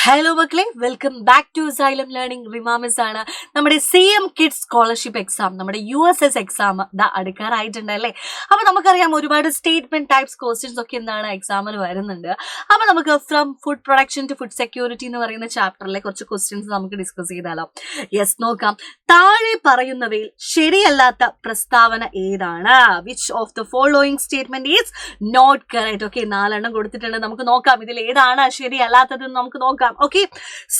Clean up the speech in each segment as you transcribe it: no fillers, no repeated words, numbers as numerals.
Hello മക്കളെ, welcome back to Xylem learning. റിമാമിസ് ആണ്. നമ്മുടെ CM കിഡ്സ് സ്കോളർഷിപ്പ് എക്സാം, നമ്മുടെ USS എക്സാം അടുക്കാറായിട്ടുണ്ട് അല്ലേ. അപ്പൊ നമുക്കറിയാം ഒരുപാട് സ്റ്റേറ്റ്മെന്റ് ടൈപ്സ് ക്വസ്റ്റ്യൻസ് ഒക്കെ എന്താണ് എക്സാമിന് വരുന്നുണ്ട്. അപ്പൊ നമുക്ക് from food production to food security എന്ന് പറയുന്ന ചാപ്റ്ററിലെ കുറച്ച് ക്വസ്റ്റ്യൻസ് നമുക്ക് ഡിസ്കസ് ചെയ്താലോ. യെസ്, നോക്കാം. താഴെ പറയുന്നവയിൽ ശരിയല്ലാത്ത പ്രസ്താവന ഏതാണ്? Which of the following statement is not correct? Okay, 4 എണ്ണം കൊടുത്തിട്ടുണ്ട്. നമുക്ക് നോക്കാം ഇതിൽ ഏതാണ് ശരിയല്ലാത്തതെന്ന് നമുക്ക് നോക്കാം. Okay,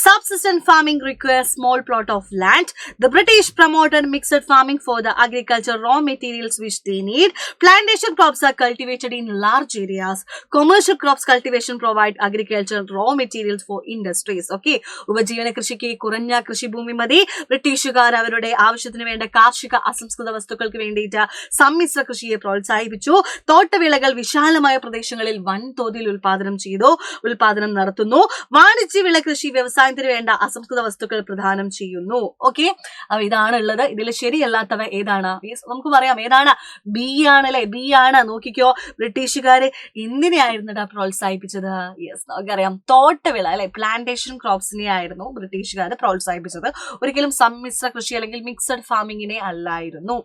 subsistence farming requires small plot of land. The British promoted mixed farming for the agriculture raw materials which they need. Plantation crops are cultivated in large areas. Commercial crops cultivation provide agricultural raw materials for industries. Okay, ഉപജീവന കൃഷിക്ക് കുറഞ്ഞ കൃഷിഭൂമി മതി. ബ്രിട്ടീഷുകാർ അവരുടെ ആവശ്യത്തിന് വേണ്ട കാർഷിക അസംസ്കൃത വസ്തുക്കൾക്ക് വേണ്ടിയിട്ട് സമ്മിശ്ര കൃഷിയെ പ്രോത്സാഹിപ്പിച്ചു. തോട്ടവിളകൾ വിശാലമായ പ്രദേശങ്ങളിൽ വൻതോതിൽ ഉൽപാദനം നടത്തുന്നു. വാണിജ്യവിള കൃഷി വ്യവസായത്തിന് വേണ്ട അസംസ്കൃത വസ്തുക്കൾ പ്രദാനം ചെയ്യുന്നു. ഓക്കെ, അപ്പൊ ഇതാണ് ഉള്ളത്. ഇതിൽ ശരിയല്ലാത്തവ ഏതാണ്? നമുക്ക് പറയാം ഏതാണ്. ബി ആണല്ലേ, ബി ആണ്. നോക്കിക്കോ, ബ്രിട്ടീഷുകാര് എന്തിനെയായിരുന്നു പ്രോത്സാഹിപ്പിച്ചത്? യെസ്, നമുക്കറിയാം തോട്ടവിള അല്ലെ, പ്ലാന്റേഷൻ ക്രോപ്സിനെ ആയിരുന്നു ബ്രിട്ടീഷുകാർ പ്രോത്സാഹിപ്പിച്ചത്. ഒരിക്കലും സമ്മിശ്ര കൃഷി അല്ലെങ്കിൽ മിക്സഡ് ഫാമിങ്ങിനെ അല്ലായിരുന്നു.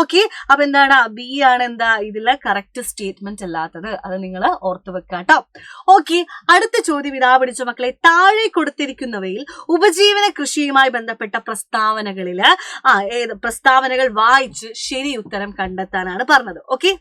ഓക്കെ, അപ്പൊ എന്താണ് ബി ആണ് എന്താ ഇതിലെ കറക്റ്റ് സ്റ്റേറ്റ്മെന്റ് അല്ലാത്തത്. അത് നിങ്ങൾ ഓർത്തു വെക്കാട്ടോ. ഓക്കെ, അടുത്ത ചോദ്യം ഇതാ പിടിച്ച മക്കളെ. താഴെ കൊടുത്തിരിക്കുന്നവയിൽ ഉപജീവന കൃഷിയുമായി ബന്ധപ്പെട്ട പ്രസ്താവനകൾ വായിച്ച് ശരി ഉത്തരം കണ്ടെത്താനാണ് പറഞ്ഞത്. ഓക്കെ,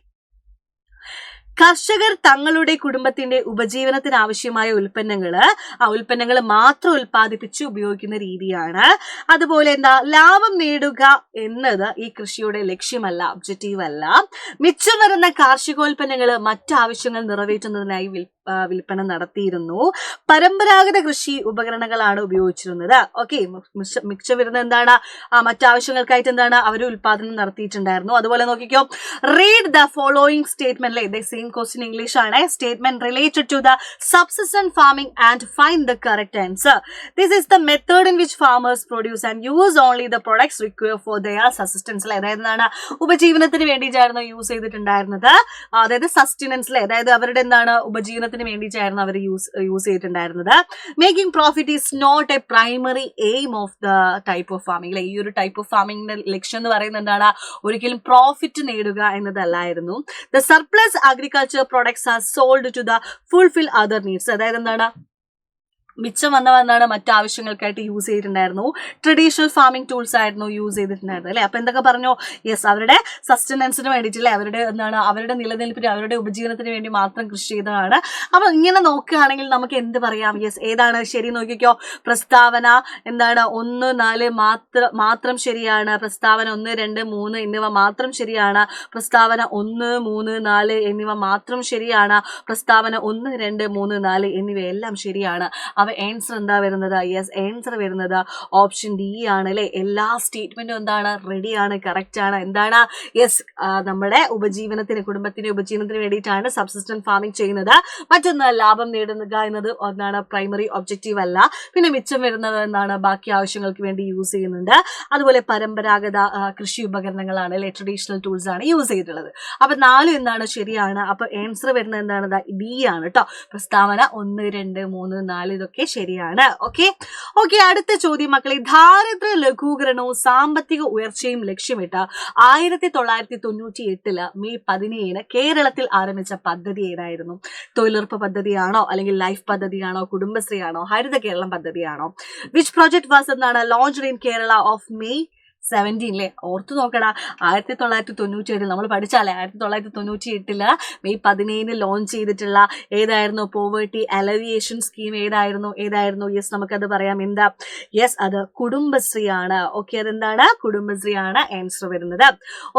കർഷകർ തങ്ങളുടെ കുടുംബത്തിന്റെ ഉപജീവനത്തിന് ആവശ്യമായ ഉൽപ്പന്നങ്ങൾ മാത്രം ഉൽപ്പാദിപ്പിച്ച് ഉപയോഗിക്കുന്ന രീതിയാണ്. അതുപോലെ ലാഭം നേടുക എന്നത് ഈ കൃഷിയുടെ ലക്ഷ്യമല്ല, ഒബ്ജക്റ്റീവ് അല്ല. മിച്ചം വരുന്ന കാർഷികോൽപ്പന്നങ്ങൾ മറ്റാവശ്യങ്ങൾ നിറവേറ്റുന്നതിനായി വിൽപ്പന നടത്തിയിരുന്നു. പരമ്പരാഗത കൃഷി ഉപകരണങ്ങളാണ് ഉപയോഗിച്ചിരുന്നത്. ഓക്കെ, മിച്ചം വരുന്ന എന്താണ് മറ്റാവശ്യങ്ങൾക്കായിട്ട് അവർ ഉൽപാദനം നടത്തിയിട്ടുണ്ടായിരുന്നു. അതുപോലെ നോക്കിക്കോ, read the following statement. The same question English ആണ്. Statement related to the subsistent farming and find the correct answer. This is the method in which farmers produce and use only the products require for their subsistence. അതായത് ഉപജീവനത്തിന് വേണ്ടിയിട്ടായിരുന്നു use ചെയ്തിട്ടുണ്ടായിരുന്നത്. അതായത് sustenance, അതായത് അവരുടെ ഉപജീവനത്തിന് വേണ്ടിയിട്ടായിരുന്നു അവർ യൂസ് ചെയ്തിട്ടുണ്ടായിരുന്നത്. Making profit is not a primary aim of the type of farming. ഈ ഒരു ടൈപ്പ് ഓഫ് ഫാമിംഗിന്റെ ലക്ഷ്യം എന്ന് പറയുന്നത് എന്താണ്? ഒരിക്കലും പ്രോഫിറ്റ് നേടുക എന്നതല്ലായിരുന്നു. The surplus agriculture products are sold to the fulfil other needs. അതായത് മിച്ചം വന്നതാണ് മറ്റാവശ്യങ്ങൾക്കായിട്ട് യൂസ് ചെയ്തിട്ടുണ്ടായിരുന്നു. ട്രഡീഷണൽ ഫാമിംഗ് ടൂൾസ് ആയിരുന്നു യൂസ് ചെയ്തിട്ടുണ്ടായിരുന്നത് അല്ലെ. അപ്പൊ എന്തൊക്കെ പറഞ്ഞു? യെസ്, അവരുടെ സസ്റ്റനൻസിന് വേണ്ടിയിട്ടില്ലേ, അവരുടെ നിലനിൽപ്പിന്, അവരുടെ ഉപജീവനത്തിന് വേണ്ടി മാത്രം കൃഷി ചെയ്തതാണ്. അപ്പൊ ഇങ്ങനെ നോക്കുകയാണെങ്കിൽ നമുക്ക് എന്ത് പറയാം? യെസ്, ഏതാണ് ശരി? നോക്കിക്കോ, പ്രസ്താവന 1, 4 മാത്രം ശരിയാണ്. പ്രസ്താവന 1, 2, 3 എന്നിവ മാത്രം ശരിയാണ്. പ്രസ്താവന 1, 3, 4 എന്നിവ മാത്രം ശരിയാണ്. പ്രസ്താവന 1, 2, 3, 4 എന്നിവയെല്ലാം ശരിയാണ്. ആൻസർ എന്താ വരുന്നത്? യെസ്, ആൻസർ വരുന്നത് ഓപ്ഷൻ ഡി ആണ് അല്ലെ. എല്ലാ സ്റ്റേറ്റ്മെന്റും റെഡിയാണ്, കറക്റ്റ് ആണ്. യെസ്, നമ്മുടെ കുടുംബത്തിന്റെ ഉപജീവനത്തിന് വേണ്ടിയിട്ടാണ് സബ്സിസ്റ്റന്റ് ഫാമിംഗ് ചെയ്യുന്നത്. മറ്റൊന്ന് ലാഭം നേടുക എന്നത് പ്രൈമറി ഒബ്ജക്റ്റീവ് അല്ല. പിന്നെ മിച്ചം വരുന്നത് ബാക്കി ആവശ്യങ്ങൾക്ക് വേണ്ടി യൂസ് ചെയ്യുന്നുണ്ട്. അതുപോലെ പരമ്പരാഗത കൃഷി ഉപകരണങ്ങളാണ് അല്ലെ, ട്രഡീഷണൽ ടൂൾസ് ആണ് യൂസ് ചെയ്തിട്ടുള്ളത്. അപ്പൊ 4 ശരിയാണ്. അപ്പൊ ആൻസർ വരുന്നത് ഡി ആണ് കേട്ടോ. പ്രസ്താവന 1, 2, 3, 4 ഇതൊക്കെ ശരിയാണ്. ഓക്കെ, അടുത്ത ചോദ്യം മക്കളെ. ദാരിദ്ര്യ ലഘൂകരണവും സാമ്പത്തിക ഉയർച്ചയും ലക്ഷ്യമിട്ട് 1998 മെയ് 17 കേരളത്തിൽ ആരംഭിച്ച പദ്ധതി ഏതായിരുന്നു? തൊഴിലുറപ്പ് പദ്ധതിയാണോ, അല്ലെങ്കിൽ ലൈഫ് പദ്ധതിയാണോ, കുടുംബശ്രീ ആണോ, ഹരിത കേരളം പദ്ധതിയാണോ? Which project was launched in Kerala of May 17 ഓർത്തു നോക്കടാ. 1997 നമ്മൾ പഠിച്ചാലേ, 1998 മെയ് 17 ലോഞ്ച് ചെയ്തിട്ടുള്ള ഏതായിരുന്നു? പോവേർട്ടി അലവിയേഷൻ സ്കീം ഏതായിരുന്നു? യെസ്, നമുക്കത് പറയാം. എന്താ? യെസ്, അത് കുടുംബശ്രീ ആണ്. ഓക്കെ, അതെന്താണ്? കുടുംബശ്രീ ആണ് ആൻസർ വരുന്നത്.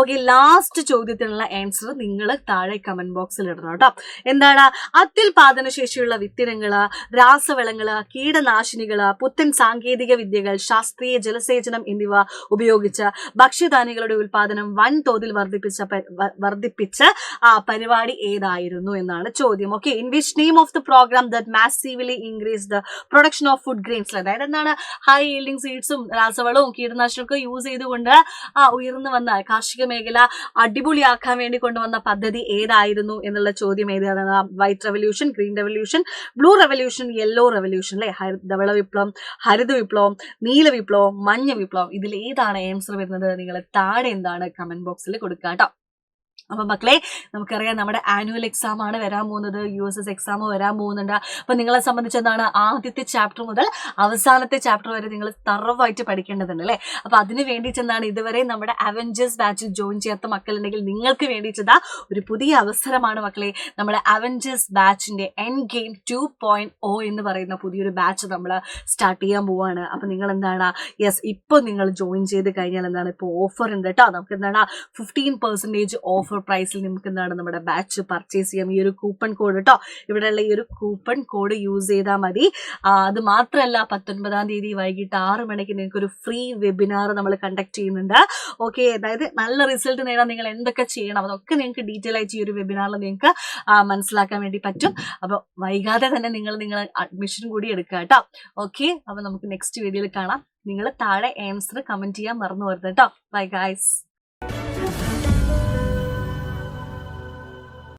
ഓക്കെ, ലാസ്റ്റ് ചോദ്യത്തിനുള്ള ആൻസർ നിങ്ങൾ താഴെ കമന്റ് ബോക്സിൽ ഇടണം കേട്ടോ. അത്യുൽപാദന ശേഷിയുള്ള വിത്തിനങ്ങള്, രാസവളങ്ങള്, കീടനാശിനികള്, പുത്തൻ സാങ്കേതിക വിദ്യകൾ, ശാസ്ത്രീയ ജലസേചനം എന്നിവ ഉപയോഗിച്ച് ഭക്ഷ്യധാന്യങ്ങളുടെ ഉൽപാദനം വൻതോതിൽ വർദ്ധിപ്പിച്ച പരിപാടി ഏതായിരുന്നു എന്നാണ് ചോദ്യം. Okay, in which name of the program that massively increase the production of food grains, അതായത് എന്താണ് ഹൈ ഈൽഡിംഗ് സീഡ്സും രാസവളവും കീടനാശിനിയൊക്കെ യൂസ് ചെയ്തുകൊണ്ട് ഉയർന്നു വന്ന കാർഷിക മേഖല അടിപൊളിയാക്കാൻ വേണ്ടി കൊണ്ടുവന്ന പദ്ധതി ഏതായിരുന്നു എന്നുള്ള ചോദ്യം ഏതാണ്? White revolution, green revolution, blue revolution, yellow revolution അല്ലെ? ധവള വിപ്ലവം, ഹരിത വിപ്ലവം, നീല വിപ്ലവം, മഞ്ഞ വിപ്ലവം, ഇതിൽ ഏതാണ് ആൻസർ വരുന്നത്? നിങ്ങൾ താഴെ എന്താണ് കമന്റ് ബോക്സിൽ കൊടുക്കുക കേട്ടോ. അപ്പൊ മക്കളെ, നമുക്കറിയാം നമ്മുടെ ആനുവൽ എക്സാം ആണ് വരാൻ പോകുന്നത്, USS എക്സാം വരാൻ പോകുന്നുണ്ട്. അപ്പൊ നിങ്ങളെ സംബന്ധിച്ച് എന്താണ്, ആദ്യത്തെ ചാപ്റ്റർ മുതൽ അവസാനത്തെ ചാപ്റ്റർ വരെ നിങ്ങൾ തറവായിട്ട് പഠിക്കേണ്ടതുണ്ട് അല്ലെ? അപ്പൊ അതിന് വേണ്ടിയിട്ട് എന്താണ്, ഇതുവരെ നമ്മുടെ അവഞ്ചേഴ്സ് ബാച്ചിൽ ജോയിൻ ചെയ്യാത്ത മക്കളുണ്ടെങ്കിൽ നിങ്ങൾക്ക് വേണ്ടിയിട്ടതാ ഒരു പുതിയ അവസരമാണ് മക്കളെ. നമ്മുടെ അവഞ്ചേഴ്സ് ബാച്ചിന്റെ എൻഡ് ഗെയിം 2.0 എന്ന് പറയുന്ന പുതിയൊരു ബാച്ച് നമ്മൾ സ്റ്റാർട്ട് ചെയ്യാൻ പോവാണ്. അപ്പൊ നിങ്ങൾ എന്താണ്, യെസ്, ഇപ്പൊ നിങ്ങൾ ജോയിൻ ചെയ്ത് കഴിഞ്ഞാൽ എന്താണ്, ഇപ്പൊ ഓഫർ ഉണ്ട് കേട്ടോ. നമുക്ക് എന്താണ് 15% ഓഫർ പ്രൈസിൽ നിങ്ങൾക്ക് എന്താണ് നമ്മുടെ ബാച്ച് പർച്ചേസ് ചെയ്യാം. ഈ ഒരു കൂപ്പൺ കോഡ് കേട്ടോ, ഇവിടെയുള്ള ഈ ഒരു കൂപ്പൺ കോഡ് യൂസ് ചെയ്താൽ മതി. അത് മാത്രമല്ല 19-ാം തീയതി വൈകിട്ട് 6 മണിക്ക് നിങ്ങൾക്ക് ഒരു ഫ്രീ വെബിനാർ നമ്മൾ കണ്ടക്ട് ചെയ്യുന്നുണ്ട്. ഓക്കെ, അതായത് നല്ല റിസൾട്ട് നേടാൻ നിങ്ങൾ എന്തൊക്കെ ചെയ്യണം അതൊക്കെ നിങ്ങൾക്ക് ഡീറ്റെയിൽ ആയിട്ട് ഈ ഒരു വെബിനാറിൽ നിങ്ങൾക്ക് മനസ്സിലാക്കാൻ വേണ്ടി പറ്റും. അപ്പോൾ വൈകാതെ തന്നെ നിങ്ങൾ അഡ്മിഷൻ കൂടി എടുക്കുക കേട്ടോ. ഓക്കെ, അപ്പോൾ നമുക്ക് നെക്സ്റ്റ് വീഡിയോയിൽ കാണാം. നിങ്ങൾ താഴെ ആൻസർ കമന്റ് ചെയ്യാൻ മറന്നു വരുന്നത് കേട്ടോ. Bye guys.